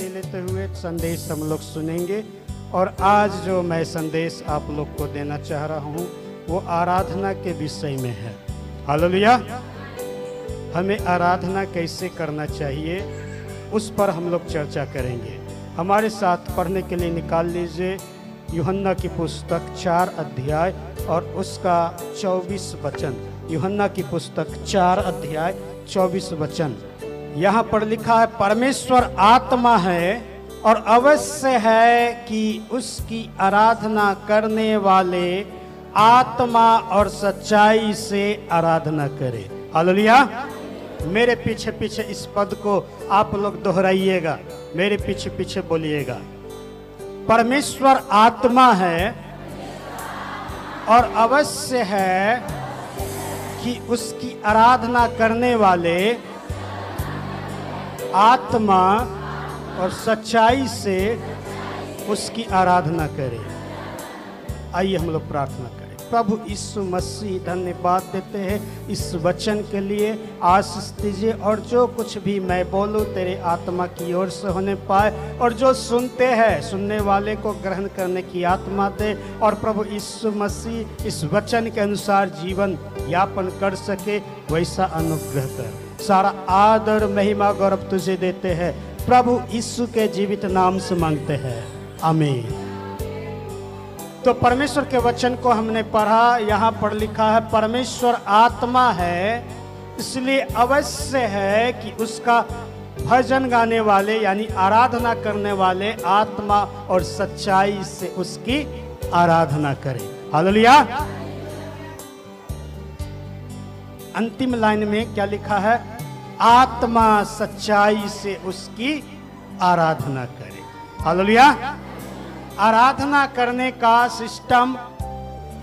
तैयारी लेते हुए संदेश हम लोग सुनेंगे। और आज जो मैं संदेश आप लोग को देना चाह रहा हूँ वो आराधना के विषय में है। हालेलुया। हमें आराधना कैसे करना चाहिए उस पर हम लोग चर्चा करेंगे। हमारे साथ पढ़ने के लिए निकाल लीजिए यूहन्ना की पुस्तक 4 अध्याय और उसका 24 वचन। यूहन्ना की पुस्तक 4 अध्याय 24 वचन। यहाँ पर लिखा है, परमेश्वर आत्मा है और अवश्य है कि उसकी आराधना करने वाले आत्मा और सच्चाई से आराधना करे। हालेलुया। मेरे पीछे पीछे इस पद को आप लोग दोहराइएगा, मेरे पीछे पीछे बोलिएगा। परमेश्वर आत्मा है और अवश्य है कि उसकी आराधना करने वाले आत्मा और सच्चाई से उसकी आराधना करें। आइए हम लोग प्रार्थना करें। प्रभु यीशु मसीह, धन्यवाद देते हैं इस वचन के लिए। आशीष दीजिए और जो कुछ भी मैं बोलूं तेरे आत्मा की ओर से होने पाए, और जो सुनते हैं सुनने वाले को ग्रहण करने की आत्मा दे। और प्रभु यीशु मसीह इस वचन के अनुसार जीवन यापन कर सके वैसा अनुग्रह कर। सारा आदर महिमा गौरव तुझे देते हैं, प्रभु यीशु के जीवित नाम से मांगते हैं, आमीन। तो परमेश्वर के वचन को हमने पढ़ा। यहाँ पर लिखा है, परमेश्वर आत्मा है, इसलिए अवश्य है कि उसका भजन गाने वाले यानी आराधना करने वाले आत्मा और सच्चाई से उसकी आराधना करें। हालेलुया। अंतिम लाइन में क्या लिखा है? आत्मा सच्चाई से उसकी आराधना करे। हालेलुया। आराधना करने का सिस्टम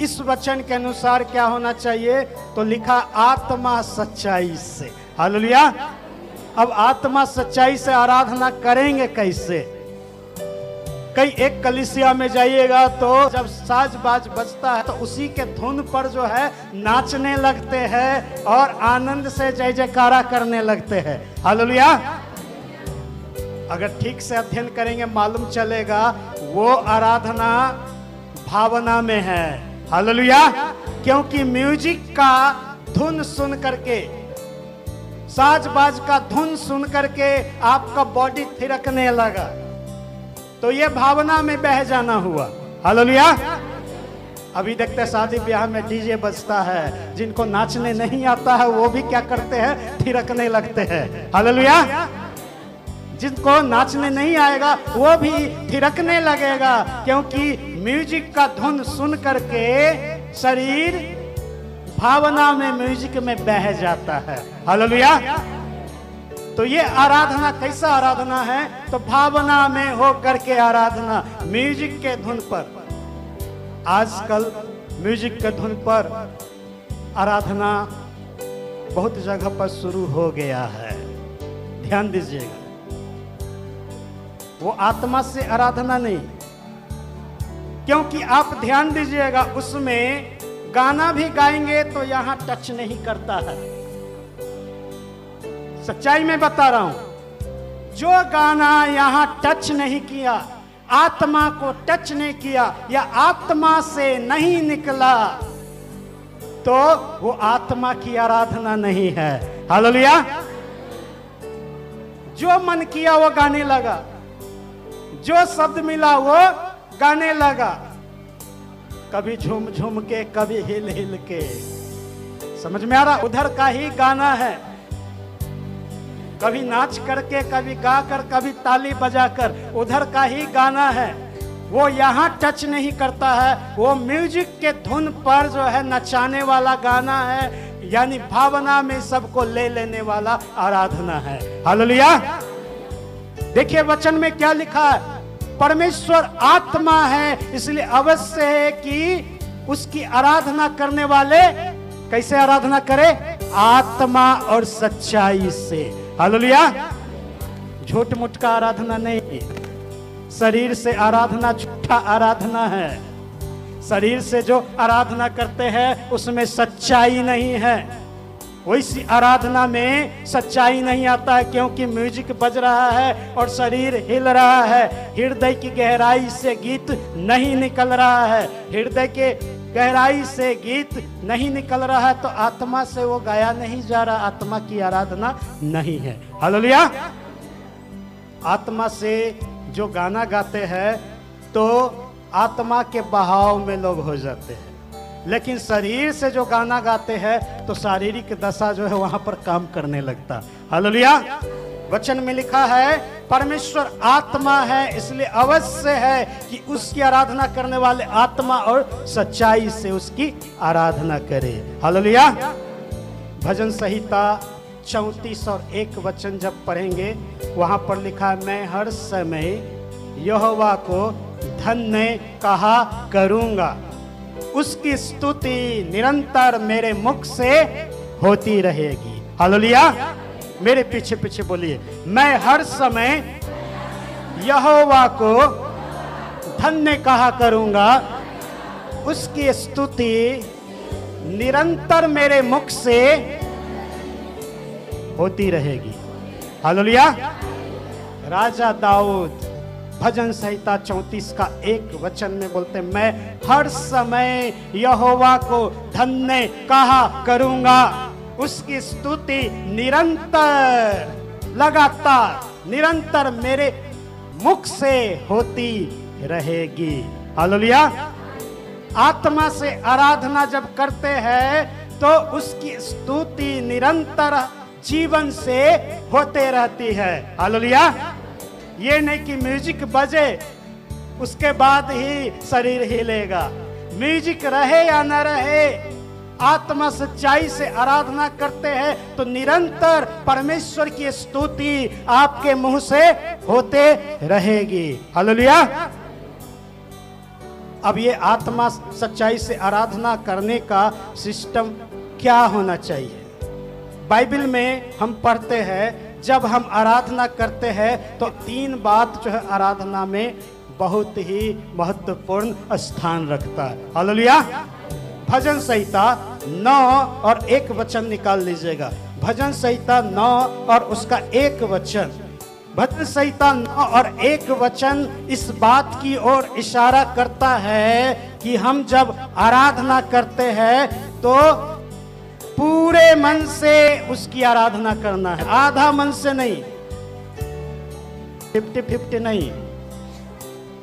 इस वचन के अनुसार क्या होना चाहिए? तो लिखा आत्मा सच्चाई से। हालेलुया। अब आत्मा सच्चाई से आराधना करेंगे कैसे? कई एक कलीसिया में जाइएगा तो जब साज बाज बजता है तो उसी के धुन पर जो है नाचने लगते हैं और आनंद से जय जयकारा करने लगते हैं। हालेलुया। अगर ठीक से अध्ययन करेंगे मालूम चलेगा वो आराधना भावना में है। हालेलुया। क्योंकि म्यूजिक का धुन सुन करके, साज बाज का धुन सुन करके आपका बॉडी थिरकने लगा तो ये भावना में बह जाना हुआ। हालेलुया। अभी देखते शादी ब्याह में डीजे बजता है, जिनको नाचने नहीं आता है वो भी क्या करते हैं? थिरकने लगते हैं। हालेलुया। जिनको नाचने नहीं आएगा वो भी थिरकने लगेगा, क्योंकि म्यूजिक का धुन सुन करके शरीर भावना में, म्यूजिक में बह जाता है। हालेलुया। तो ये आराधना कैसा आराधना है? तो भावना में हो करके आराधना, म्यूजिक के धुन पर। आजकल म्यूजिक के धुन पर आराधना बहुत जगह पर शुरू हो गया है। ध्यान दीजिएगा, वो आत्मा से आराधना नहीं। क्योंकि आप ध्यान दीजिएगा, उसमें गाना भी गाएंगे तो यहां टच नहीं करता है। सच्चाई में बता रहा हूं, जो गाना यहां टच नहीं किया, आत्मा को टच नहीं किया या आत्मा से नहीं निकला तो वो आत्मा की आराधना नहीं है। हालेलुया। जो मन किया वो गाने लगा, जो शब्द मिला वो गाने लगा, कभी झूम झूम के, कभी हिल हिल के। समझ में आ रहा? उधर का ही गाना है। कभी नाच करके, कभी गा कर, कभी ताली बजाकर, उधर का ही गाना है। वो यहाँ टच नहीं करता है। वो म्यूजिक के धुन पर जो है नचाने वाला गाना है, यानी भावना में सबको ले लेने वाला आराधना है। हालेलुया। देखिए वचन में क्या लिखा है? परमेश्वर आत्मा है, इसलिए अवश्य है कि उसकी आराधना करने वाले कैसे आराधना करे? आत्मा और सच्चाई से। हालेलुया। झूठ मूठ का आराधना नहीं। शरीर से आराधना झूठा आराधना है। शरीर से जो आराधना करते हैं उसमें सच्चाई नहीं है। वैसी आराधना में सच्चाई नहीं आता है, क्योंकि म्यूजिक बज रहा है और शरीर हिल रहा है। हृदय की गहराई से गीत नहीं निकल रहा है, हृदय के गहराई से गीत नहीं निकल रहा है, तो आत्मा से वो गाया नहीं जा रहा, आत्मा की आराधना नहीं है। हालेलुया। आत्मा से जो गाना गाते हैं तो आत्मा के बहाव में लोग हो जाते हैं, लेकिन शरीर से जो गाना गाते हैं तो शारीरिक दशा जो है वहां पर काम करने लगता। हालेलुया। वचन में लिखा है परमेश्वर आत्मा है, इसलिए अवश्य है कि उसकी आराधना करने वाले आत्मा और सच्चाई से उसकी आराधना करे। हालेलुया। भजन संहिता 34 और 1 वचन जब पढ़ेंगे, वहां पर लिखा है, मैं हर समय यहोवा को धन्य कहा करूंगा, उसकी स्तुति निरंतर मेरे मुख से होती रहेगी। हालेलुया। मेरे पीछे पीछे बोलिए, मैं हर समय यहोवा को धन्य कहा करूंगा, उसकी स्तुति निरंतर मेरे मुख से होती रहेगी। हालेलुया। राजा दाऊद भजन संहिता 34 का 1 वचन में बोलते, मैं हर समय यहोवा को धन्य कहा करूंगा, उसकी स्तुति निरंतर लगातार निरंतर मेरे मुख से होती रहेगी। हालेलुया। आत्मा से आराधना जब करते हैं तो उसकी स्तुति निरंतर जीवन से होते रहती है। हालेलुया। ये नहीं कि म्यूजिक बजे उसके बाद ही शरीर हिलेगा, म्यूजिक रहे या न रहे, आत्मा सच्चाई से आराधना करते हैं तो निरंतर परमेश्वर की स्तुति आपके मुंह से होते रहेगी। हालेलुया। अब ये आत्मा सच्चाई से आराधना करने का सिस्टम क्या होना चाहिए? बाइबल में हम पढ़ते हैं, जब हम आराधना करते हैं तो 3 बात जो है आराधना में बहुत ही महत्वपूर्ण स्थान रखता है। हालेलुया। भजन संहिता 9 और 1 वचन निकाल लीजिएगा। भजन संहिता 9 और उसका 1 वचन। भजन संहिता 9 और 1 वचन इस बात की ओर इशारा करता है कि हम जब आराधना करते हैं तो पूरे मन से उसकी आराधना करना है, आधा मन से नहीं, 50-50 नहीं।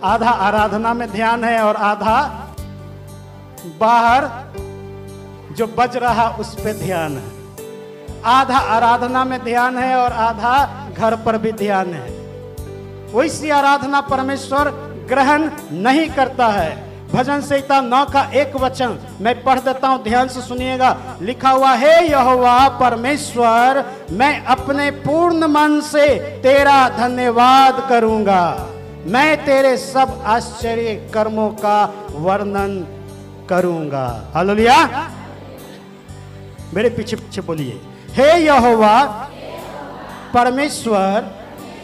आधा आराधना में ध्यान है और आधा बाहर जो बज रहा उस पे ध्यान है। आधा आराधना में ध्यान है और आधा घर पर भी ध्यान है। वैसी आराधना परमेश्वर ग्रहण नहीं करता है। भजन संहिता 9 का 1 वचन मैं पढ़ देता हूं, ध्यान से सुनिएगा। लिखा हुआ है, यहोवा परमेश्वर, मैं अपने पूर्ण मन से तेरा धन्यवाद करूंगा, मैं तेरे सब आश्चर्य कर्मों का वर्णन करूंगा। हालेलुया। मेरे पीछे पीछे बोलिए, हे यहोवा परमेश्वर,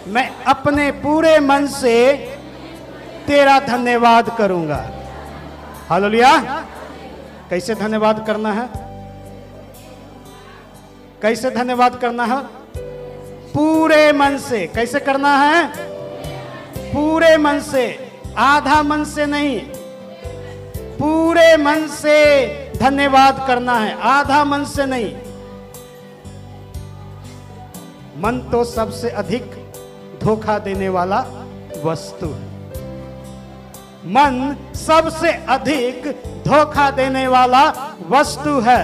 मैं अपने पूरे मन से तेरा धन्यवाद करूंगा। हालेलुया। कैसे धन्यवाद करना है? कैसे धन्यवाद करना है? पूरे मन से। कैसे करना है? पूरे मन से, आधा मन से नहीं, पूरे मन से धन्यवाद करना है, आधा मन से नहीं। मन तो सबसे अधिक धोखा देने वाला वस्तु है। मन सबसे अधिक धोखा देने वाला वस्तु है।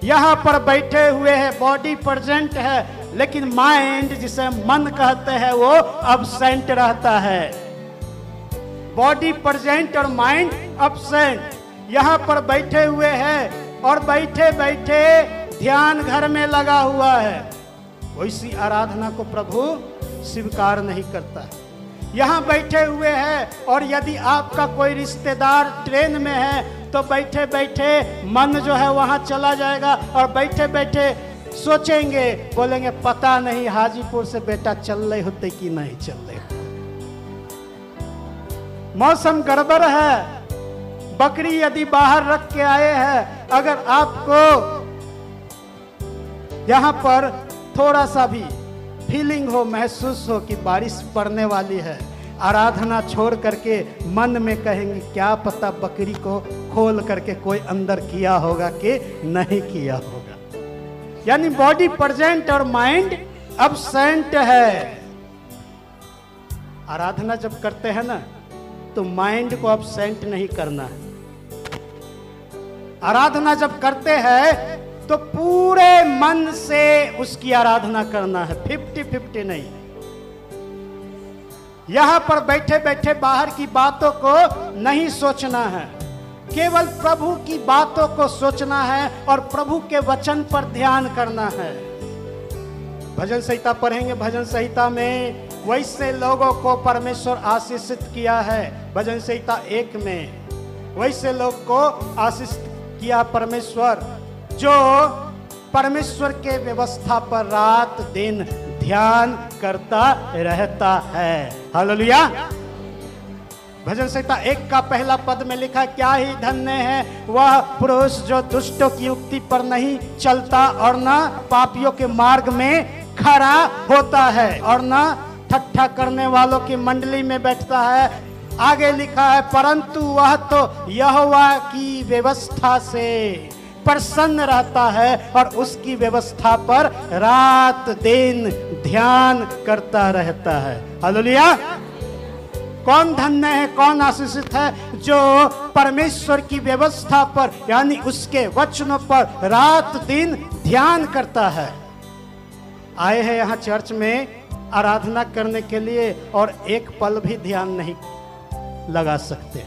यहां पर बैठे हुए हैं, बॉडी प्रेजेंट है, लेकिन माइंड जिसे मन कहते हैं वो अब्सेंट रहता है। बॉडी प्रेजेंट और माइंड अब्सेंट। यहां पर बैठे हुए हैं और बैठे बैठे ध्यान घर में लगा हुआ है। वैसी आराधना को प्रभु स्वीकार नहीं करता है। यहाँ बैठे हुए हैं और यदि आपका कोई रिश्तेदार ट्रेन में है तो बैठे बैठे मन जो है वहाँ चला जाएगा और बैठे बैठे सोचेंगे, बोलेंगे पता नहीं हाजीपुर से बेटा चल रहे होते कि नहीं चल रहे होते, मौसम गड़बड़ है, बकरी यदि बाहर रख के आए हैं, अगर आपको यहाँ पर थोड़ा सा भी फीलिंग हो, महसूस हो कि बारिश पड़ने वाली है, आराधना छोड़ करके मन में कहेंगे क्या पता बकरी को खोल करके कोई अंदर किया होगा कि नहीं किया होगा। यानी बॉडी प्रेजेंट और माइंड अब्सेंट है। आराधना जब करते हैं ना तो माइंड को अब्सेंट नहीं करना है। आराधना जब करते हैं तो पूरे मन से उसकी आराधना करना है, 50-50 नहीं। यहां पर बैठे बैठे बाहर की बातों को नहीं सोचना है, केवल प्रभु की बातों को सोचना है और प्रभु के वचन पर ध्यान करना है। भजन संहिता पढ़ेंगे, भजन संहिता में वैसे लोगों को परमेश्वर आशीषित किया है। भजन संहिता 1 में वैसे लोग को आशीषित किया परमेश्वर जो परमेश्वर के व्यवस्था पर रात दिन ध्यान करता रहता है। हालेलुया। भजन संहिता 1 का पहला पद में लिखा, क्या ही धन्य है वह पुरुष जो दुष्टों की युक्ति पर नहीं चलता और न पापियों के मार्ग में खड़ा होता है और न ठट्ठा करने वालों की मंडली में बैठता है। आगे लिखा है, परंतु वह तो यहोवा की व्यवस्था से प्रसन्न रहता है और उसकी व्यवस्था पर रात दिन ध्यान करता रहता है। हालेलुया। कौन धन्य है, कौन आशीषित है जो परमेश्वर की व्यवस्था पर यानी उसके वचनों पर रात दिन ध्यान करता है। आए हैं यहाँ चर्च में आराधना करने के लिए और एक पल भी ध्यान नहीं लगा सकते।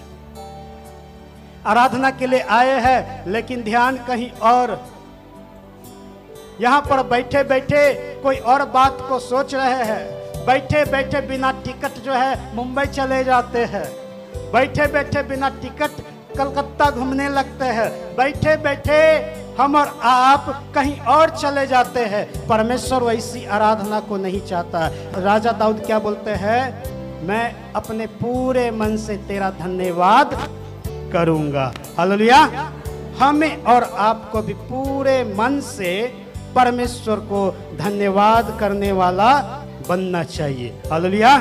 आराधना के लिए आए हैं लेकिन ध्यान कहीं और। यहां पर बैठे बैठे कोई और बात को सोच रहे हैं। बैठे बैठे बिना टिकट जो है मुंबई चले जाते हैं। बैठे बैठे बिना टिकट कलकत्ता घूमने लगते हैं। बैठे बैठे हम और आप कहीं और चले जाते हैं। परमेश्वर वैसी आराधना को नहीं चाहता। राजा दाऊद क्या बोलते हैं, मैं अपने पूरे मन से तेरा धन्यवाद करूंगा। हालेलुया। हमें और आपको भी पूरे मन से परमेश्वर को धन्यवाद करने वाला बनना चाहिए। हालेलुया।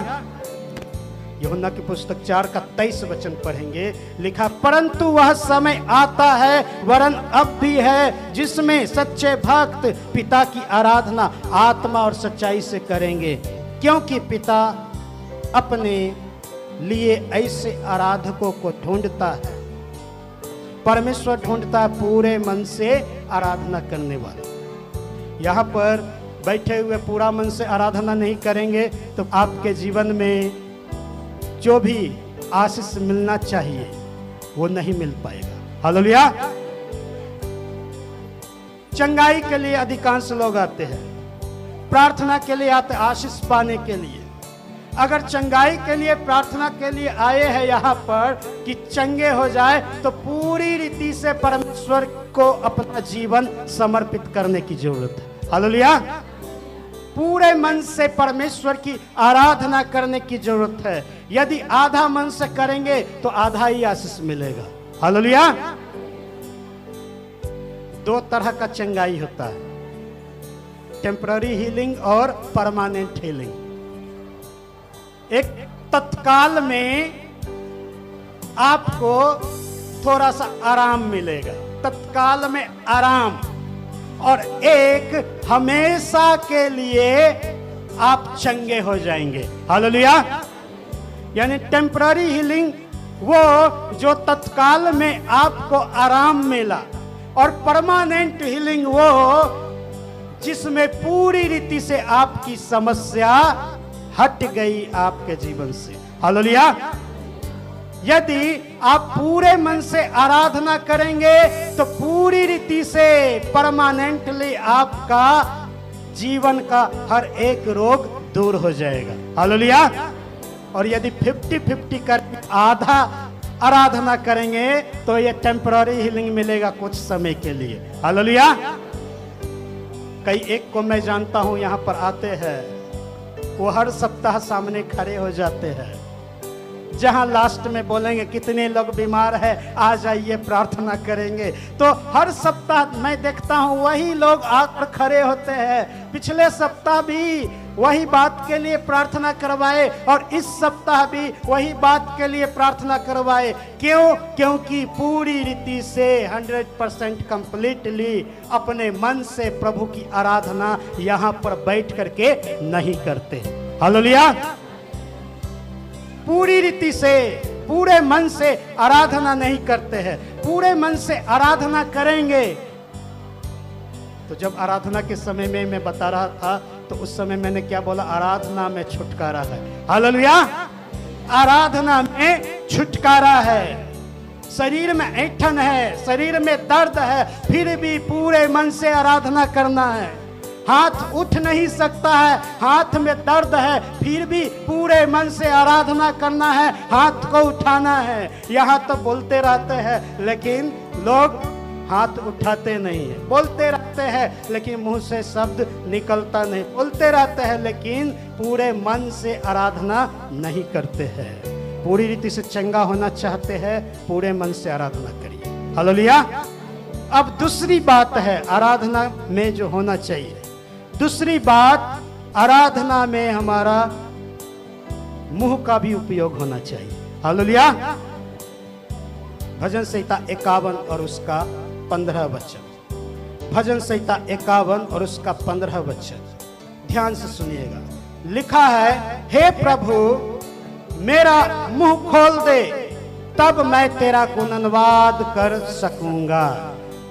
यूहन्ना की पुस्तक 4 का 23 वचन पढ़ेंगे। लिखा, परंतु वह समय आता है वरन अब भी है जिसमें सच्चे भक्त पिता की आराधना आत्मा और सच्चाई से करेंगे, क्योंकि पिता अपने लिए ऐसे आराधकों को ढूंढता है। परमेश्वर ढूंढता है पूरे मन से आराधना करने वाले। यहाँ पर बैठे हुए पूरा मन से आराधना नहीं करेंगे तो आपके जीवन में जो भी आशीष मिलना चाहिए वो नहीं मिल पाएगा। हालेलुया। चंगाई के लिए अधिकांश लोग आते हैं, प्रार्थना के लिए आते आशीष पाने के लिए। अगर चंगाई के लिए प्रार्थना के लिए आए हैं यहाँ पर कि चंगे हो जाए तो पूरी रीति से परमेश्वर को अपना जीवन समर्पित करने की जरूरत है। हालेलुया। पूरे मन से परमेश्वर की आराधना करने की जरूरत है। यदि आधा मन से करेंगे तो आधा ही आशीष मिलेगा। हालेलुया। 2 तरह का चंगाई होता है, टेम्पररी हीलिंग और परमानेंट हीलिंग। एक तत्काल में आपको थोड़ा सा आराम मिलेगा, तत्काल में आराम, और एक हमेशा के लिए आप चंगे हो जाएंगे। हालेलुया। यानी टेम्पररी हीलिंग वो जो तत्काल में आपको आराम मिला, और परमानेंट हीलिंग वो जिसमें पूरी रीति से आपकी समस्या हट गई आपके जीवन से। हालेलुया। यदि आप पूरे मन से आराधना करेंगे तो पूरी रीति से परमानेंटली आपका जीवन का हर एक रोग दूर हो जाएगा। हालेलुया। और यदि 50-50 कर आधा आराधना करेंगे तो ये टेम्पररी हीलिंग मिलेगा कुछ समय के लिए। हालेलुया। कई एक को मैं जानता हूं यहां पर आते हैं, वो हर सप्ताह सामने खड़े हो जाते हैं, जहां लास्ट में बोलेंगे कितने लोग बीमार है, आ जाइए प्रार्थना करेंगे। तो हर सप्ताह मैं देखता हूं वही लोग आकर खड़े होते हैं। पिछले सप्ताह भी वही बात के लिए प्रार्थना करवाए और इस सप्ताह भी वही बात के लिए प्रार्थना करवाए। क्यों? क्योंकि पूरी रीति से 100% कंप्लीटली अपने मन से प्रभु की आराधना यहां पर बैठ करके नहीं करते। हालेलुया। पूरी रीति से पूरे मन से आराधना नहीं करते हैं। पूरे मन से आराधना करेंगे तो जब आराधना के समय में मैं बता रहा था तो उस समय मैंने क्या बोला? आराधना में छुटकारा है। हालेलुया। आराधना में छुटकारा है। शरीर में ऐंठन है, शरीर में दर्द है, फिर भी पूरे मन से आराधना करना है। हाथ उठ नहीं सकता है, हाथ में दर्द है, फिर भी पूरे मन से आराधना करना है, हाथ को उठाना है। यहाँ तो बोलते रहते हैं लेकिन लोग हाथ उठाते नहीं है। बोलते रहते हैं लेकिन मुंह से शब्द निकलता नहीं। बोलते रहते हैं लेकिन पूरे मन से आराधना नहीं करते हैं। पूरी रीति से चंगा होना चाहते हैं, पूरे मन से आराधना करिए। हालेलुया। अब दूसरी बात है आराधना में जो होना चाहिए। दूसरी बात, आराधना में हमारा मुंह का भी उपयोग होना चाहिए। हालेलुया। भजन संहिता 51 और उसका 15 वचन। भजन संहिता 51 और उसका 15 वचन ध्यान से सुनिएगा। लिखा है, हे प्रभु मेरा मुंह खोल दे तब मैं तेरा गुणनवाद कर सकूंगा।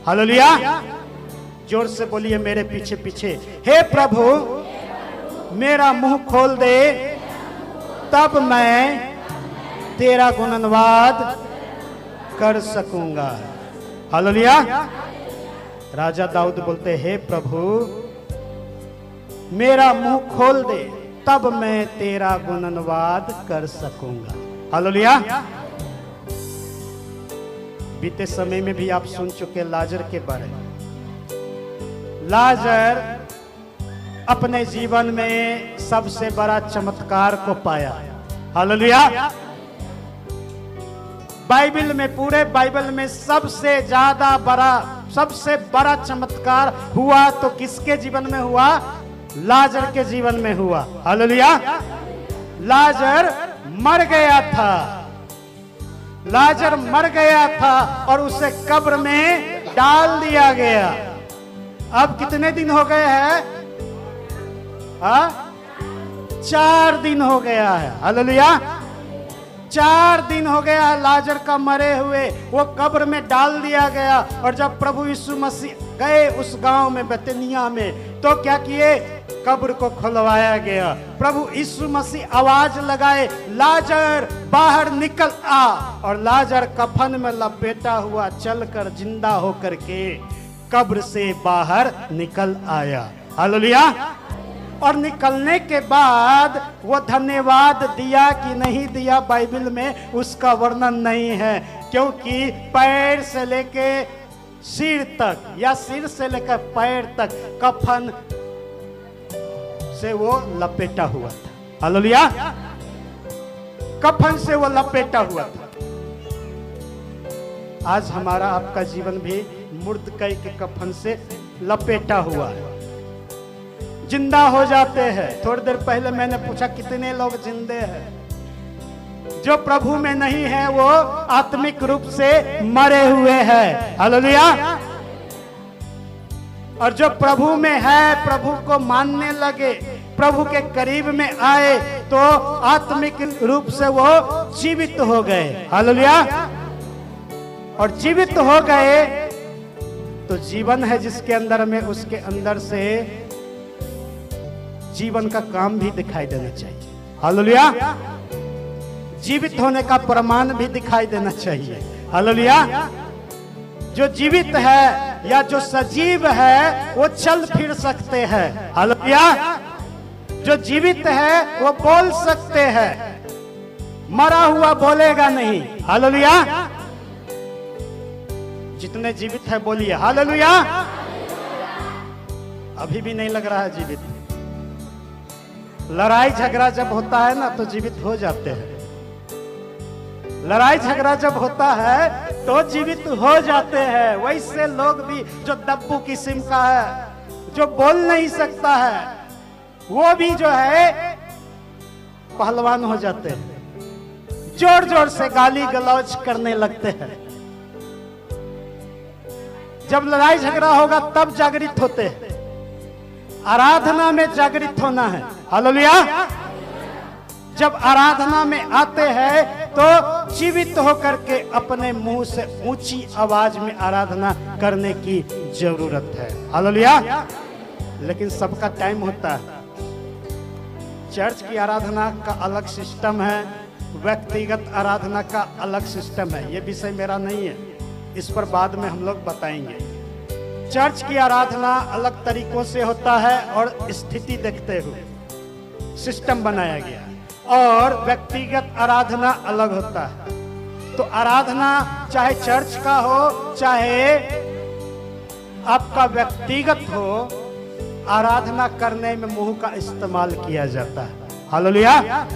हालेलुया। जोर से बोलिए मेरे पीछे पीछे, हे प्रभु मेरा मुंह खोल दे तब मैं तेरा गुणनवाद कर सकूंगा। हालेलुया। राजा दाऊद बोलते, हे प्रभु मेरा मुंह खोल दे तब मैं तेरा गुणनवाद कर सकूंगा। हालेलुया। बीते समय में भी आप सुन चुके लाजर के बारे में। लाजर अपने जीवन में सबसे बड़ा चमत्कार को पाया। हालेलुया। बाइबल में, पूरे बाइबल में सबसे ज्यादा बड़ा, सबसे बड़ा चमत्कार हुआ तो किसके जीवन में हुआ? लाजर के जीवन में हुआ। हालेलुया। लाजर मर गया था। लाजर मर गया था और उसे कब्र में डाल दिया गया। अब कितने दिन हो गए हैं? 4 दिन हो गया है। हालेलुया। 4 दिन हो गया लाजर का मरे हुए, वो कब्र में डाल दिया गया। और जब प्रभु यीशु मसीह गए उस गांव में, बेतनिया में, तो क्या किए? कब्र को खुलवाया गया। प्रभु यीशु मसीह आवाज लगाए, लाजर बाहर निकल आ। और लाजर कफन में लपेटा हुआ चलकर जिंदा होकर के कब्र से बाहर निकल आया। हालेलुया। और निकलने के बाद वो धन्यवाद दिया कि नहीं दिया, बाइबल में उसका वर्णन नहीं है, क्योंकि पैर से लेके सिर तक या सिर से लेकर पैर तक कफन से वो लपेटा हुआ था। हालेलुया। कफन से वो लपेटा हुआ था। आज हमारा आपका जीवन भी मुर्दकई के कफन से लपेटा हुआ है। जिंदा हो जाते हैं। थोड़ी देर पहले मैंने पूछा कितने लोग जिंदे हैं? जो प्रभु में नहीं है वो आत्मिक रूप से मरे हुए हैं। हालेलुया। और जो प्रभु में है, प्रभु को मानने लगे, प्रभु के करीब में आए, तो आत्मिक रूप से वो जीवित हो गए। हालेलुया। और जीवित हो गए तो जीवन है जिसके अंदर में, उसके अंदर से जीवन का काम भी दिखाई देना चाहिए। हालेलुया। जीवित होने का प्रमाण भी दिखाई देना चाहिए। हालेलुया। जो जीवित है या जो सजीव है वो चल फिर सकते हैं। हालेलुया। जो जीवित है वो बोल सकते हैं, मरा हुआ बोलेगा नहीं। हालेलुया। जितने जीवित है बोलिए हालेलुया। अभी भी नहीं लग रहा है जीवित। लड़ाई झगड़ा जब होता है ना तो जीवित हो जाते हैं। लड़ाई झगड़ा जब होता है तो जीवित हो जाते हैं। वैसे लोग भी जो दब्बू किस्म का है, जो बोल नहीं सकता है, वो भी जो है पहलवान हो जाते हैं, जोर जोर से गाली गलौज करने लगते हैं। जब लड़ाई झगड़ा होगा तब जागृत होते हैं। आराधना में जागृत होना है। हालेलुया। जब आराधना में आते हैं तो जीवित होकर के अपने मुंह से ऊंची आवाज में आराधना करने की जरूरत है। हालेलुया। लेकिन सबका टाइम होता है। चर्च की आराधना का अलग सिस्टम है, व्यक्तिगत आराधना का अलग सिस्टम है। ये विषय मेरा नहीं है, इस पर बाद में हम लोग बताएंगे। चर्च की आराधना अलग तरीकों से होता है और स्थिति देखते हुए सिस्टम बनाया गया, और व्यक्तिगत आराधना अलग होता है। तो आराधना चाहे चर्च का हो चाहे आपका व्यक्तिगत हो, आराधना करने में मुंह का इस्तेमाल किया जाता है। हालेलुया।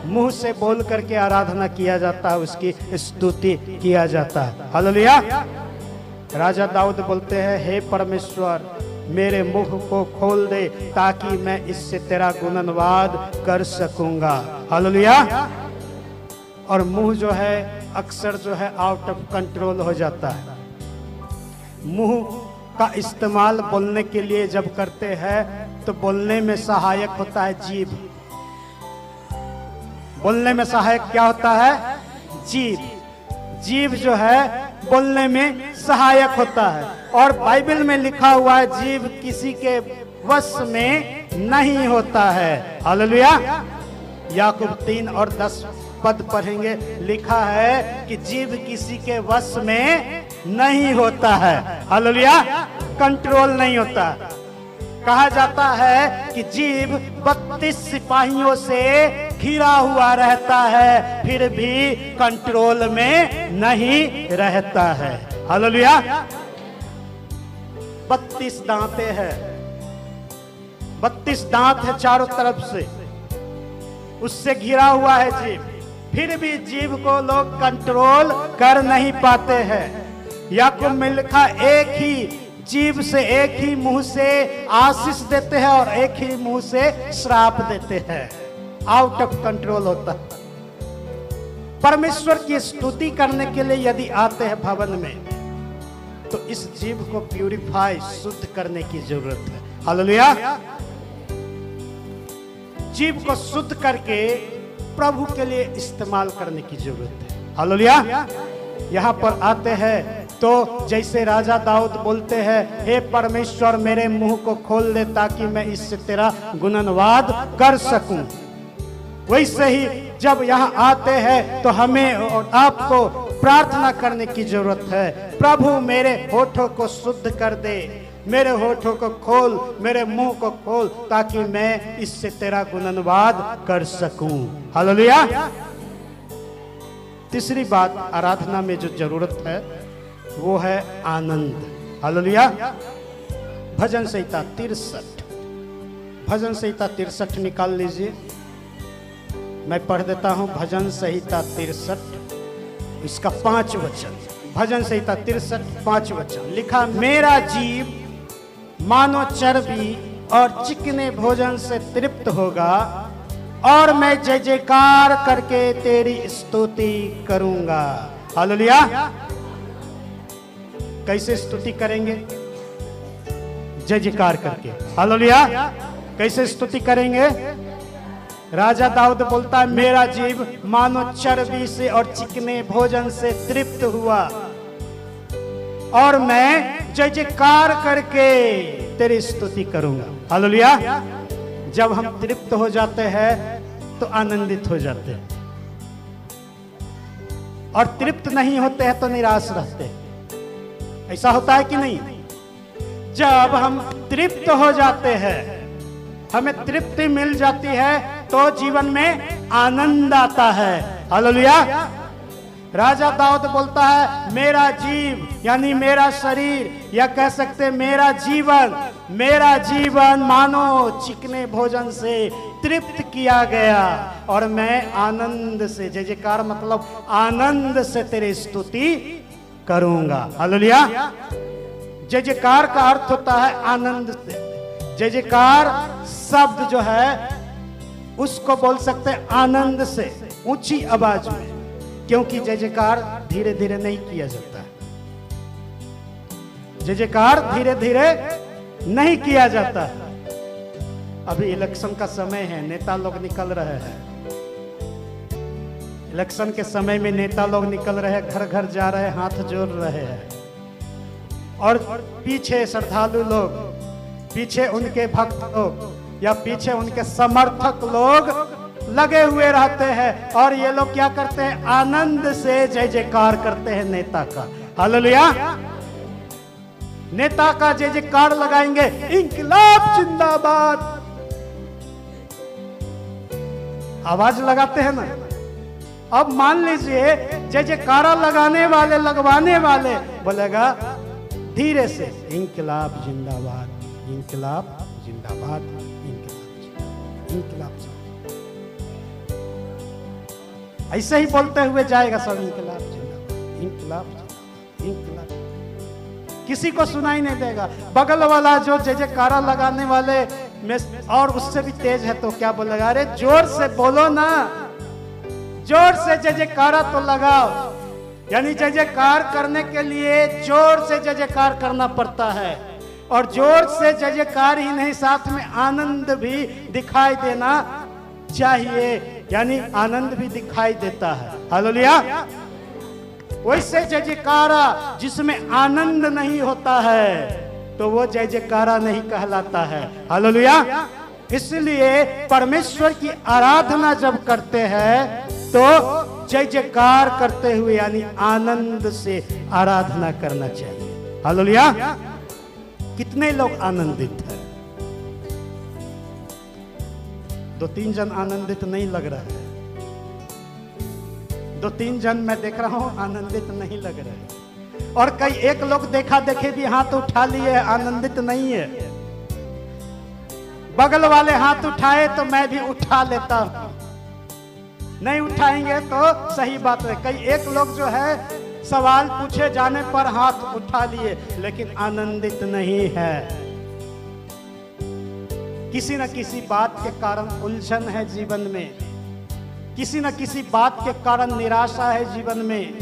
मुंह से बोल करके आराधना किया जाता है, उसकी स्तुति किया जाता है। हालेलुया। राजा दाऊद बोलते हैं, हे परमेश्वर मेरे मुख को खोल दे ताकि मैं इससे तेरा गुणनवाद कर सकूंगा। हालेलुया। और मुंह जो है अक्सर जो है आउट ऑफ कंट्रोल हो जाता है। मुंह का इस्तेमाल बोलने के लिए जब करते हैं तो बोलने में सहायक होता है जीभ। बोलने में सहायक क्या होता है? जीभ। जीभ जो है बोलने में सहायक होता है, और बाइबल में लिखा हुआ है जीभ किसी के वश में नहीं होता है। हालेलुया। याकूब 3 और 10 पद पढ़ेंगे, लिखा है कि जीभ किसी के वश में नहीं होता है। हालेलुया। कंट्रोल नहीं होता। कहा जाता है कि जीभ 32 सिपाहियों से घिरा हुआ रहता है, फिर भी कंट्रोल में नहीं रहता है। हालेलुया। 32 दांते हैं, 32 दांत है चारों तरफ से, उससे घिरा हुआ है जीभ, फिर भी जीभ को लोग कंट्रोल कर नहीं पाते हैं। याकूब में लिखा, एक ही जीभ से, एक ही मुंह से आशीष देते हैं और एक ही मुंह से श्राप देते हैं। आउट ऑफ कंट्रोल होता है। परमेश्वर की स्तुति करने के लिए यदि आते हैं भवन में, तो इस जीभ को प्यूरिफाई, शुद्ध करने की जरूरत है। हालेलुया। जीभ को शुद्ध करके प्रभु के लिए इस्तेमाल करने की जरूरत है। हालेलुया। यहाँ पर आते हैं तो जैसे राजा दाऊद बोलते हैं, हे परमेश्वर मेरे मुंह को खोल दे ताकि मैं इससे तेरा गुणनवाद कर सकूं, वैसे ही जब यहाँ आते हैं तो हमें और आपको प्रार्थना करने की जरूरत है। प्रभु मेरे होठों को शुद्ध कर दे, मेरे होठों को खोल, मेरे मुंह को खोल ताकि मैं इससे तेरा गुणनवाद कर सकूं। हालेलुया। तीसरी बात आराधना में जो जरूरत है वो है आनंद। हालेलुया। भजन संहिता 63, भजन संहिता 63 निकाल लीजिए। मैं पढ़ देता हूं भजन संहिता 63, इसका 5 वचन। भजन संहिता 63 5 वचन लिखा, मेरा जीव मानो चर्बी और चिकने भोजन से तृप्त होगा, और मैं जय जयकार करके तेरी स्तुति करूंगा। हालेलुया। कैसे स्तुति करेंगे? जय जयकार करके। हालेलुया। कैसे स्तुति करेंगे? राजा दाऊद बोलता है, मेरा जीव मानो चर्बी से और चिकने भोजन से तृप्त हुआ, और मैं जय जयकार करके तेरी स्तुति करूंगा। हालेलुया। जब हम तृप्त हो जाते हैं तो आनंदित हो जाते हैं, और तृप्त नहीं होते हैं तो निराश रहते हैं। ऐसा होता है कि नहीं? जब हम तृप्त हो जाते हैं, हमें तृप्ति मिल जाती है, तो जीवन में आनंद आता है। हालेलुया। राजा दाऊद बोलता है, मेरा जीव यानी मेरा शरीर, या कह सकते मेरा जीवन मेरा जीवन मानो चिकने भोजन से तृप्त किया गया और मैं आनंद से, जय जयकार मतलब आनंद से तेरी स्तुति करूंगा। हालेलुया। जय जयकार का अर्थ होता है आनंद से। जय जयकार शब्द जो है उसको बोल सकते हैं आनंद से, ऊंची आवाज में, क्योंकि जय जयकार धीरे धीरे नहीं किया जाता है। जय जयकार धीरे धीरे नहीं किया जाता है। अभी इलेक्शन का समय है, नेता लोग निकल रहे हैं। इलेक्शन के समय में नेता लोग निकल रहे हैं, घर घर जा रहे हैं, हाथ जोड़ रहे हैं और पीछे श्रद्धालु लोग, पीछे उनके भक्त लोग या पीछे उनके समर्थक लोग लगे हुए रहते हैं और ये लोग क्या करते हैं? आनंद से जय जयकार करते हैं नेता का। हालेलुया। नेता का जय जयकार लगाएंगे, इंकलाब जिंदाबाद, आवाज लगाते हैं ना। अब मान लीजिए जय जयकारा लगाने वाले, लगवाने वाले बोलेगा धीरे से, इंकलाब जिंदाबाद, इंकलाब जिंदाबाद, इंकलाब जिंदाबाद, ऐसे ही बोलते हुए जाएगा सब, इंकलाब जिंदाबाद, इंकलाब जिंदाबाद, इंकलाब। किसी को सुनाई नहीं देगा। बगल वाला जो जय जयकारा लगाने वाले में और उससे भी तेज है तो क्या बोलेगा? अरे जोर से बोलो ना, जोर से जय जयकारा तो लगाओ। यानी जय जयकार करने के लिए जोर से जय जयकार करना पड़ता है और जोर से जय जयकार ही नहीं, साथ में आनंद भी दिखाई देना चाहिए, यानी आनंद भी दिखाई देता है। हालेलुया। वैसे जय जयकारा जिसमें आनंद नहीं होता है तो वो जय जयकारा नहीं कहलाता है। हालेलुया। इसलिए परमेश्वर की आराधना जब करते हैं तो जय जयकार करते हुए, यानी आनंद से आराधना करना चाहिए। हालेलुया। कितने लोग आनंदित हैं? 2-3 जन आनंदित नहीं लग रहा है। 2-3 जन मैं देख रहा हूं आनंदित नहीं लग रहे और कई एक लोग देखा देखे भी हाथ उठा लिए, आनंदित नहीं है। बगल वाले हाथ उठाए तो मैं भी उठा लेता हूं, नहीं उठाएंगे तो सही बात है। कई एक लोग जो है सवाल पूछे जाने पर हाथ उठा लिए लेकिन आनंदित नहीं है। किसी न किसी बात के कारण उलझन है जीवन में, किसी न किसी बात के कारण निराशा है जीवन में।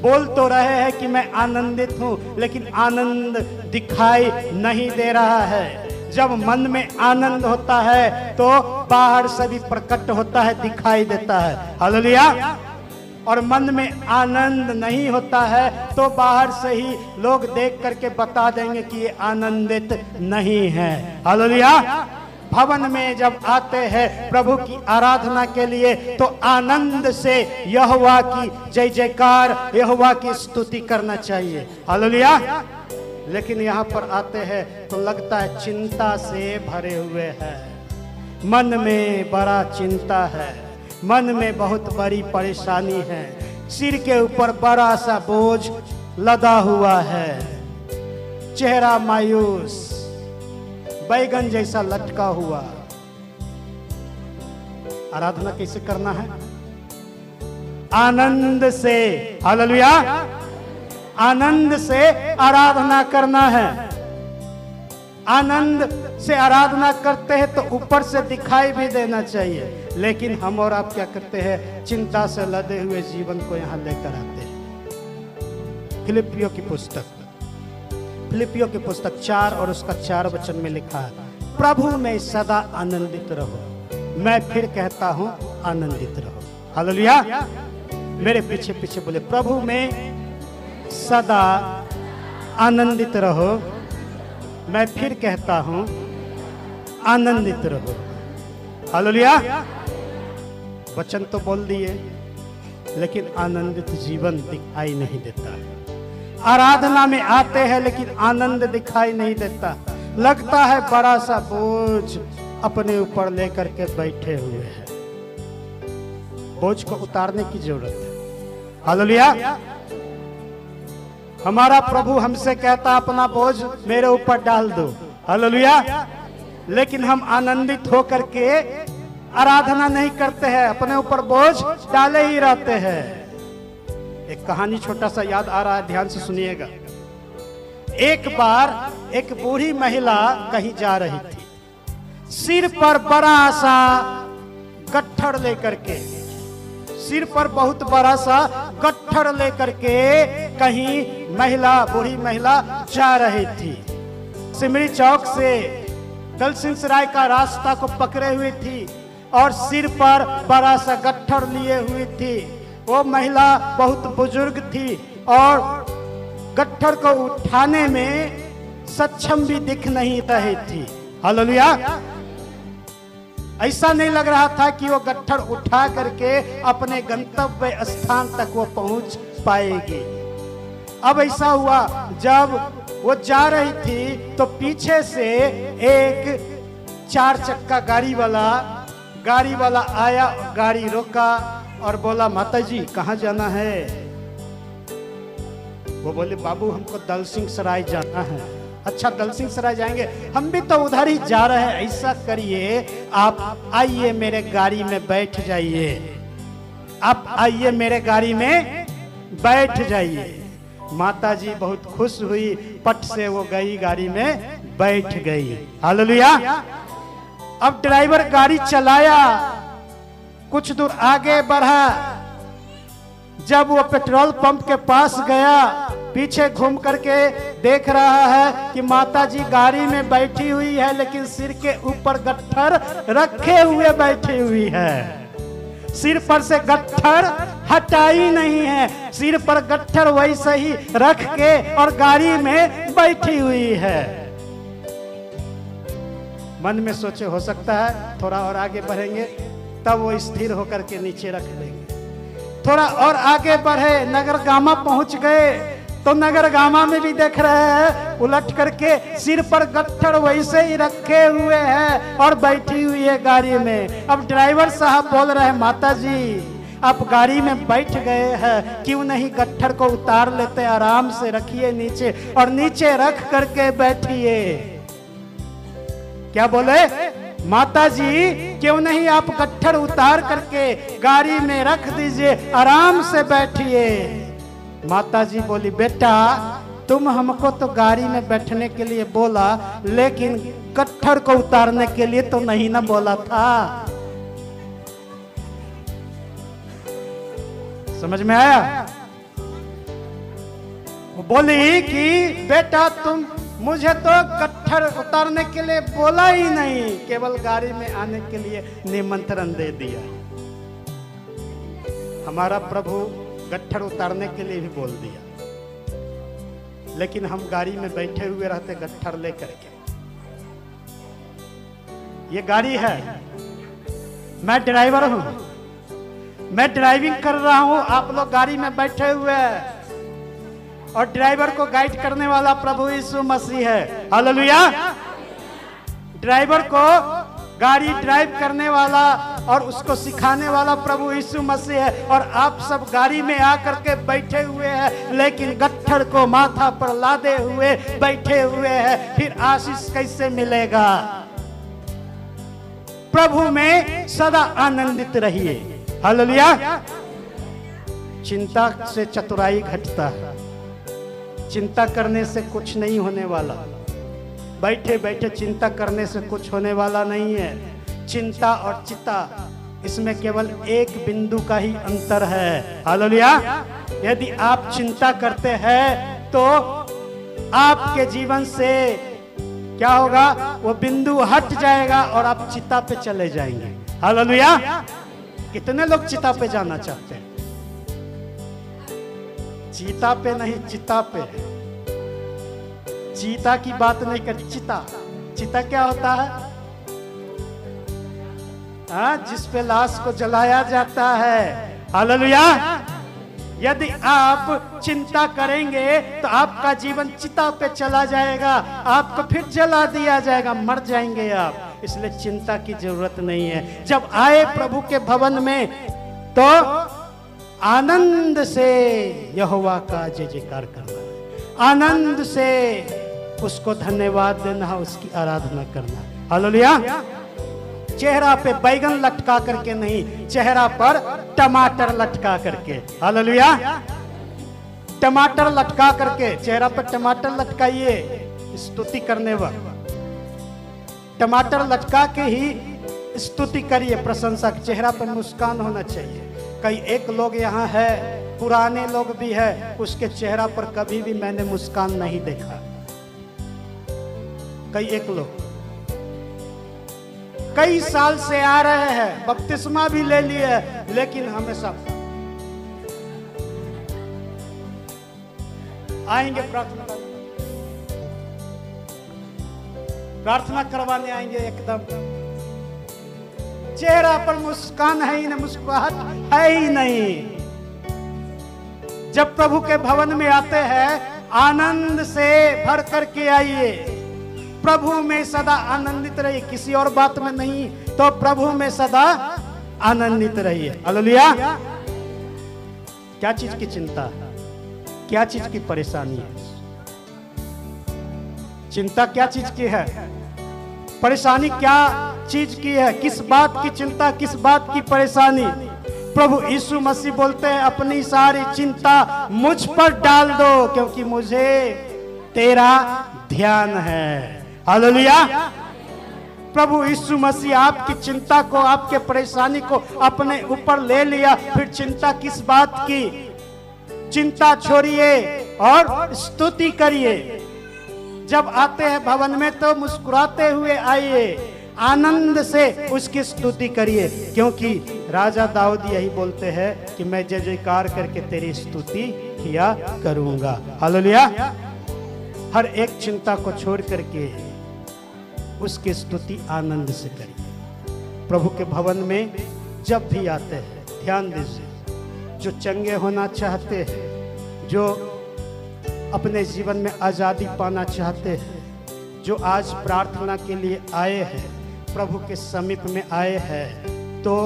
बोल तो रहे हैं कि मैं आनंदित हूं लेकिन आनंद दिखाई नहीं दे रहा है। जब मन में आनंद होता है तो बाहर से भी प्रकट होता है, दिखाई देता है। हालेलुया। और मन में आनंद नहीं होता है तो बाहर से ही लोग देख करके बता देंगे कि ये आनंदित नहीं है। हालेलुया। भवन में जब आते हैं प्रभु की आराधना के लिए तो आनंद से यहोवा की जय जयकार, यहोवा की स्तुति करना चाहिए। हालेलुया। लेकिन यहाँ पर आते हैं तो लगता है चिंता से भरे हुए हैं। मन में बड़ा चिंता है, मन में बहुत बड़ी परेशानी है, सिर के ऊपर बड़ा सा बोझ लदा हुआ है, चेहरा मायूस, बैगन जैसा लटका हुआ। आराधना कैसे करना है? आनंद से। हालेलुया। आनंद से आराधना करना है। आनंद से आराधना करते हैं तो ऊपर से दिखाई भी देना चाहिए, लेकिन हम और आप क्या करते हैं? चिंता से लदे हुए जीवन को यहाँ लेकर आते हैं। फिलिपियों की पुस्तक 4 और उसका 4 वचन में लिखा है, प्रभु में सदा आनंदित रहो। मैं फिर कहता हूं आनंदित रहो। हालेलुया। मेरे पीछे पीछे बोले, प्रभु में सदा आनंदित रहो। मैं फिर कहता हूं आनंदित रहो। हालेलुया। वचन तो बोल दिए लेकिन आनंदित जीवन दिखाई नहीं देता है। आराधना में आते हैं लेकिन आनंद दिखाई नहीं देता। लगता है बड़ा सा बोझ अपने ऊपर लेकर के बैठे हुए हैं। बोझ को उतारने की जरूरत है। हालेलुया। हमारा प्रभु हमसे कहता अपना बोझ मेरे ऊपर डाल दो, हालेलुया। लेकिन हम आनंदित होकर के आराधना नहीं करते हैं, अपने ऊपर बोझ डाले ही रहते हैं। एक कहानी छोटा सा याद आ रहा है, ध्यान से सुनिएगा। एक बार एक बूढ़ी महिला कहीं जा रही थी, सिर पर बड़ा सा गट्ठर लेकर के, सिर पर बहुत बड़ा सा गट्ठर लेकर के कहीं बूढ़ी महिला जा रही थी। सिमरी चौक से दलसिंहसराय का रास्ता को पकड़े हुई थी और सिर पर बड़ा सा गट्ठर लिए हुई थी। वो महिला बहुत बुजुर्ग थी और गट्ठर को उठाने में सक्षम भी दिख नहीं रही थी। हालेलुया। ऐसा नहीं लग रहा था कि वो गट्ठर उठा करके अपने गंतव्य स्थान तक वो पहुंच पाएगी। अब ऐसा हुआ, जब वो जा रही थी तो पीछे से एक 4 चक्का गाड़ी वाला आया, गाड़ी रोका और बोला, माताजी कहाँ जाना है? वो बोले, बाबू हमको दलसिंहसराय जाना है। अच्छा, दलसिंहसराय जाएंगे, हम भी तो उधर ही जा रहे हैं। ऐसा करिए, आप आइए मेरे गाड़ी में बैठ जाइए, आप आइए मेरे गाड़ी में बैठ जाइए। माताजी बहुत खुश हुई, पट से वो गई, गाड़ी में बैठ गई। हालेलुया। अब ड्राइवर गाड़ी चलाया, कुछ दूर आगे बढ़ा। जब वो पेट्रोल पंप के पास गया, पीछे घूम करके देख रहा है कि माताजी गाड़ी में बैठी हुई है, लेकिन सिर के ऊपर गट्ठर रखे हुए बैठी हुई है। सिर पर से गट्ठर हटाई नहीं है, सिर पर गट्ठर वैसे ही रख के और गाड़ी में बैठी हुई है। मन में सोचे, हो सकता है थोड़ा और आगे बढ़ेंगे तब वो स्थिर होकर के नीचे रख लेंगे। थोड़ा और आगे बढ़े, नगरगामा पहुंच गए तो नगरगामा में भी देख रहे हैं उलट करके सिर पर गट्ठर वैसे ही रखे हुए हैं और बैठी हुई है गाड़ी में। अब ड्राइवर साहब बोल रहे हैं, माताजी आप गाड़ी में बैठ गए हैं, क्यों नहीं गट्ठर को उतार लेते, आराम से रखिए नीचे और नीचे रख करके बैठिए। क्या बोले? माताजी क्यों नहीं आप गट्ठर उतार करके गाड़ी में रख दीजिए, आराम से बैठिए। माताजी बोली, बेटा तुम हमको तो गाड़ी में बैठने के लिए बोला, लेकिन गट्ठर को उतारने के लिए तो नहीं ना बोला था। समझ में आया? वो बोली कि बेटा तुम मुझे तो गट्ठर उतारने के लिए बोला ही नहीं, केवल गाड़ी में आने के लिए निमंत्रण दे दिया। हमारा प्रभु गट्ठर उतारने के लिए भी बोल दिया, लेकिन हम गाड़ी में बैठे हुए रहते गट्ठर लेकर के। ये गाड़ी है, मैं ड्राइवर हूं, मैं ड्राइविंग कर रहा हूं, आप लोग गाड़ी में बैठे हुए हैं और ड्राइवर को गाइड करने वाला प्रभु यीशु मसीह है। हालेलुया। ड्राइवर को गाड़ी ड्राइव करने वाला और उसको सिखाने वाला प्रभु यीशु मसीह है, और आप सब गाड़ी में आकर के बैठे हुए हैं, लेकिन गट्ठर को माथा पर लादे हुए बैठे हुए हैं। फिर आशीष कैसे मिलेगा? प्रभु में सदा आनंदित रहिए। हालेलुया। चिंता से चतुराई घटता है, चिंता करने से कुछ नहीं होने वाला। बैठे बैठे चिंता करने से कुछ होने वाला नहीं है। चिंता और चिता, इसमें केवल एक बिंदु का ही अंतर है। हालेलुया। यदि आप चिंता करते हैं तो आपके जीवन से क्या होगा? वो बिंदु हट जाएगा और आप चिता पे चले जाएंगे। हालेलुया। कितने लोग चिता पे जाना चाहते हैं? चीता पे नहीं, चिता पे। चीता की बात नहीं कर, चिता। चिता क्या होता है? जिस पे लाश को जलाया जाता है। हालेलुया। यदि आप चिंता करेंगे तो आपका जीवन चिता पे चला जाएगा, आपको फिर जला दिया जाएगा, मर जाएंगे आप। इसलिए चिंता की जरूरत नहीं है। जब आए प्रभु के भवन में तो आनंद से यहोवा का जय जयकार करना है, आनंद से उसको धन्यवाद देना, उसकी आराधना करना। हालेलुया। चेहरा पे बैगन लटका करके नहीं, चेहरा पर टमाटर लटका करके। हालेलुया। टमाटर लटका करके, चेहरा पर टमाटर लटकाइए स्तुति करने वक्त। टमाटर लटका के ही स्तुति करिए, प्रशंसा। चेहरा पर मुस्कान होना चाहिए। कई एक लोग यहाँ है, पुराने लोग भी है, उसके चेहरा पर कभी भी मैंने मुस्कान नहीं देखा। कई एक लोग कई साल से आ रहे हैं, बपतिस्मा भी ले लिए, लेकिन हमेशा आएंगे प्रार्थना करवाने आएंगे, एकदम चेहरा पर मुस्कान है ही नहीं, मुस्कुराहट है ही नहीं। जब प्रभु के भवन में आते हैं, आनंद से भर करके आइए। प्रभु में सदा आनंदित रहिए, किसी और बात में नहीं, तो प्रभु में सदा आनंदित रहिए। हालेलुया। क्या चीज की चिंता, क्या चीज की परेशानी है? चिंता क्या चीज की है? परेशानी क्या चीज की है? किस बात की चिंता, किस बात की परेशानी? प्रभु यीशु मसीह बोलते हैं, अपनी सारी चिंता मुझ पर डाल दो, क्योंकि मुझे तेरा ध्यान है। हालेलुया। प्रभु यीशु मसीह आपकी चिंता को, आपके परेशानी को अपने ऊपर ले लिया। फिर चिंता किस बात की? चिंता छोड़िए और स्तुति करिए। जब आते हैं भवन में तो मुस्कुराते हुए आइए, आनंद से उसकी स्तुति करिए, क्योंकि राजा दाऊद यही बोलते हैं कि मैं जय जयकार करके तेरी स्तुति किया करूंगा। हालेलुया। हर एक चिंता को छोड़ करके उसकी स्तुति आनंद से करिए। प्रभु के भवन में जब भी आते हैं, ध्यान दीजिए, जो चंगे होना चाहते हैं, जो अपने जीवन में आजादी पाना चाहते हैं, जो आज प्रार्थना के लिए आए हैं, प्रभु के समीप में आए हैं, तो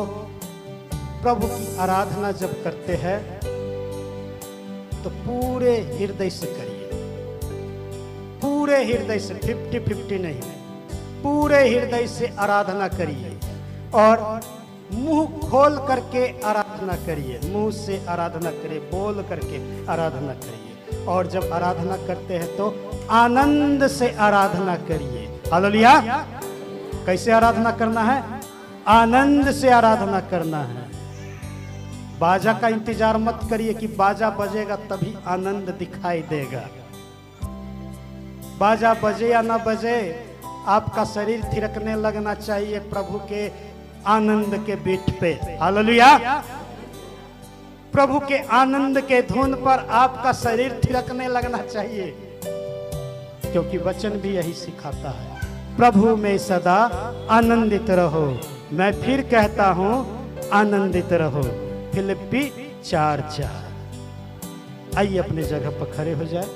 प्रभु की आराधना जब करते हैं तो पूरे हृदय से करिए। पूरे हृदय से, 50-50 नहीं, पूरे हृदय से आराधना करिए और मुंह खोल करके आराधना करिए। मुंह से आराधना करिए, बोल करके आराधना करिए। और जब आराधना करते हैं तो आनंद से आराधना करिए। हालेलुया। कैसे आराधना करना है? आनंद से आराधना करना है। बाजा का इंतजार मत करिए कि बाजा बजेगा तभी आनंद दिखाई देगा। बाजा बजे या ना बजे, आपका शरीर थिरकने लगना चाहिए प्रभु के आनंद के बीट पे। हालेलुया। प्रभु के आनंद के धुन पर आपका शरीर थिरकने लगना चाहिए, क्योंकि वचन भी यही सिखाता है, प्रभु में सदा आनंदित रहो। मैं फिर कहता हूं, आनंदित रहो। फिलिप्पी 4:4। आइए अपनी जगह पर खड़े हो जाए,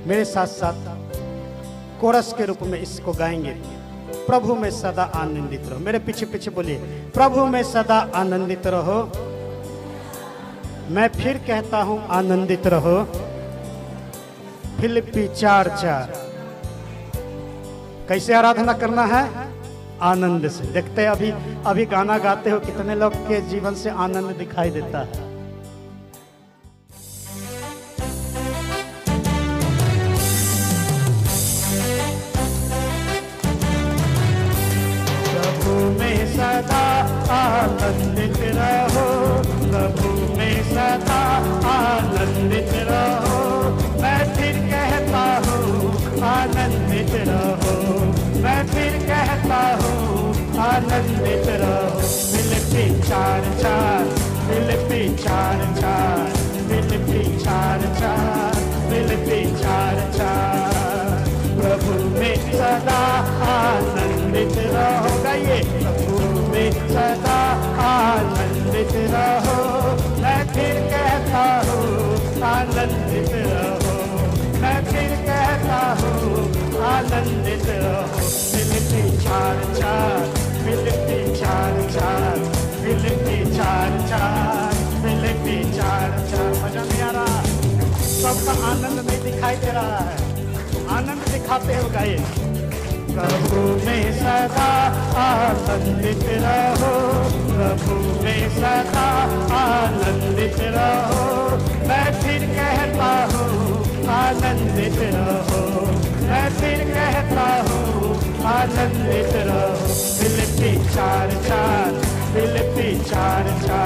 मेरे साथ साथ कोरस के रूप में इसको गाएंगे। प्रभु में सदा आनंदित रहो। मेरे पीछे पीछे बोलिए, प्रभु में सदा आनंदित रहो। मैं फिर कहता हूं, आनंदित रहो। फिलिप्पी 4:4। कैसे आराधना करना है? आनंद से। देखते हैं अभी गाना गाते हो कितने लोग के जीवन से आनंद दिखाई देता है। सदा आनंदित रहो, प्रभु में सदा आनंदित रहो। मैं फिर कहता हूँ, आनंदित रहो। मैं फिर कहता हूँ, आनंदित रहो। फिलिप्पी 4:4, फिलिप्पी 4:4, फिलिप्पी 4:4, फिलिप्पी 4:4। प्रभु में सदा आनंदित रहो। गाइए, सदा आनंदित रहो। मैं फिर कहता हूँ, आनंदित रहो। मैं फिर कहता हूँ, आनंदित रहो। फिलिप्पी 4:4, फिलिप्पी 4:4, फिलिप्पी 4:4, फिलिप्पी 4:4। मजा नहीं आ रहा? सबका आनंद नहीं दिखाई दे रहा है। आनंद दिखाते हो गाइए। प्रभु में सदा आनंदित रहो, प्रभु में सदा आनंदित रहो, मैं फिर कहता हूँ आनंदित रहो, मैं फिर कहता हूँ आनंदित रहो। फिलिप्पी 4:4, फिलिप्पी 4:4,